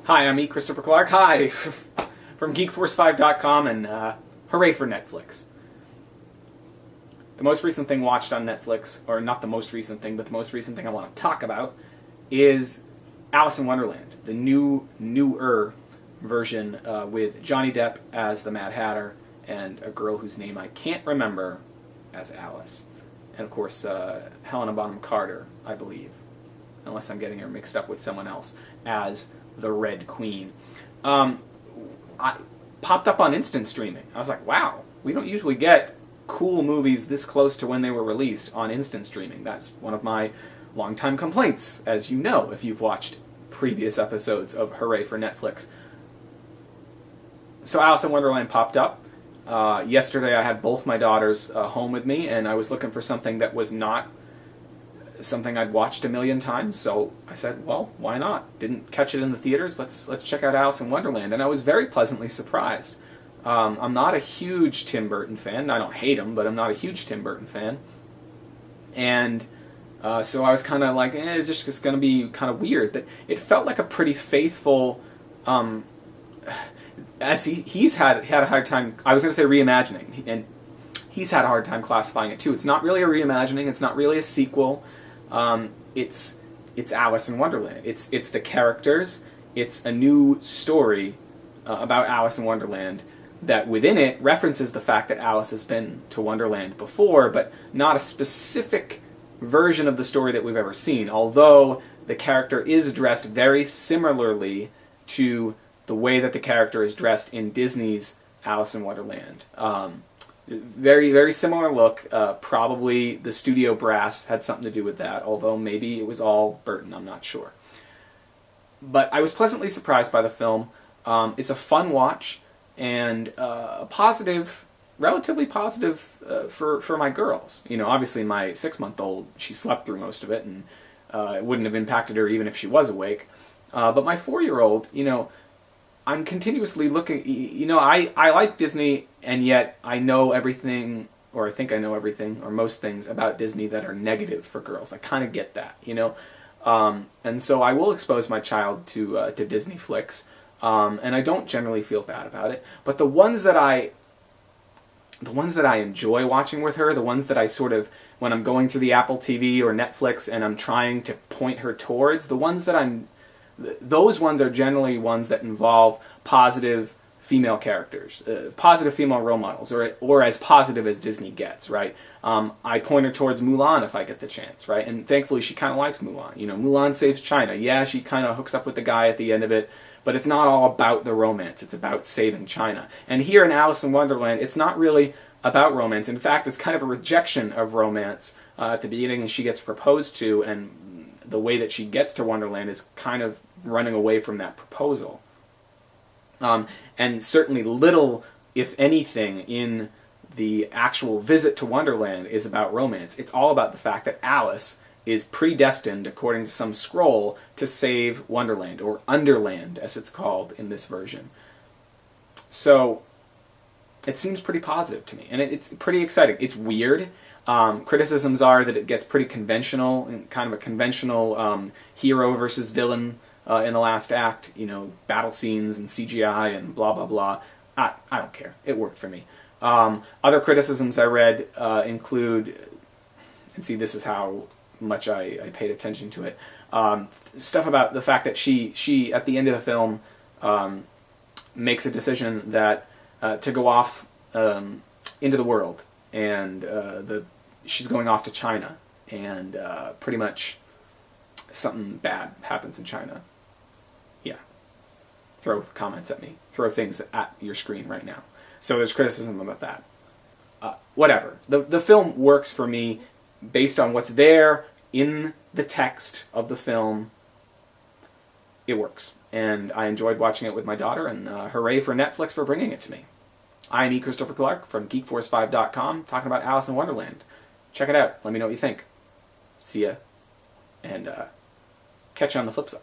Hi, I'm E. Christopher Clark. Hi, from GeekForce5.com and hooray for Netflix. The most recent thing watched on Netflix, or not the most recent thing, but the most recent thing I want to talk about is Alice in Wonderland, the newer version with Johnny Depp as the Mad Hatter and a girl whose name I can't remember as Alice. And of course, Helena Bonham Carter, I believe, unless I'm getting her mixed up with someone else, as the Red Queen. I popped up on instant streaming. I was like, wow, we don't usually get cool movies this close to when they were released on instant streaming. That's one of my longtime complaints, as you know, if you've watched previous episodes of Hooray for Netflix. So Alice in Wonderland popped up. Yesterday I had both my daughters home with me, and I was looking for something that was not something I'd watched a million times, so I said, well, why not? Didn't catch it in the theaters, let's check out Alice in Wonderland, and I was very pleasantly surprised. I'm not a huge Tim Burton fan. I don't hate him, but I'm not a huge Tim Burton fan. And so I was kind of like, it's just going to be kind of weird, but it felt like a pretty faithful, as he's had a hard time, I was going to say reimagining, and he's had a hard time classifying it too. It's not really a reimagining, it's not really a sequel. It's Alice in Wonderland. It's the characters. It's a new story about Alice in Wonderland that within it references the fact that Alice has been to Wonderland before, but not a specific version of the story that we've ever seen, although the character is dressed very similarly to the way that the character is dressed in Disney's Alice in Wonderland. Very, very similar look. Probably the studio brass had something to do with that, although maybe it was all Burton, I'm not sure. But I was pleasantly surprised by the film. It's a fun watch, and a positive, relatively positive for my girls. You know, obviously my 6-month-old, she slept through most of it, and it wouldn't have impacted her even if she was awake. But my 4-year-old, you know, I'm continuously looking, you know, I like Disney, and yet I know everything, or I think I know everything, or most things about Disney that are negative for girls. I kind of get that, you know. And so I will expose my child to Disney flicks, and I don't generally feel bad about it. But the ones that I enjoy watching with her, the ones that I sort of, when I'm going through the Apple TV or Netflix and I'm trying to point her towards, those ones are generally ones that involve positive female characters, positive female role models, or as positive as Disney gets, right? I point her towards Mulan if I get the chance, right? And thankfully she kind of likes Mulan. You know, Mulan saves China. Yeah, she kind of hooks up with the guy at the end of it, but it's not all about the romance. It's about saving China. And here in Alice in Wonderland, it's not really about romance. In fact, it's kind of a rejection of romance at the beginning, and she gets proposed to, and the way that she gets to Wonderland is kind of running away from that proposal. And certainly little, if anything, in the actual visit to Wonderland is about romance. It's all about the fact that Alice is predestined, according to some scroll, to save Wonderland, or Underland, as it's called in this version. So it seems pretty positive to me, and it's pretty exciting. It's weird. Criticisms are that it gets pretty conventional, and kind of a conventional hero versus villain in the last act, you know, battle scenes and CGI and blah, blah, blah. I don't care. It worked for me. Other criticisms I read include, and see, this is how much I paid attention to it, stuff about the fact that she at the end of the film, makes a decision that to go off into the world, and she's going off to China, and pretty much something bad happens in China. Yeah. Throw comments at me. Throw things at your screen right now. So there's criticism about that. Whatever. The film works for me based on what's there in the text of the film. It works. And I enjoyed watching it with my daughter, and hooray for Netflix for bringing it to me. I am E. Christopher Clark from GeekForce5.com, talking about Alice in Wonderland. Check it out. Let me know what you think. See ya. And catch you on the flip side.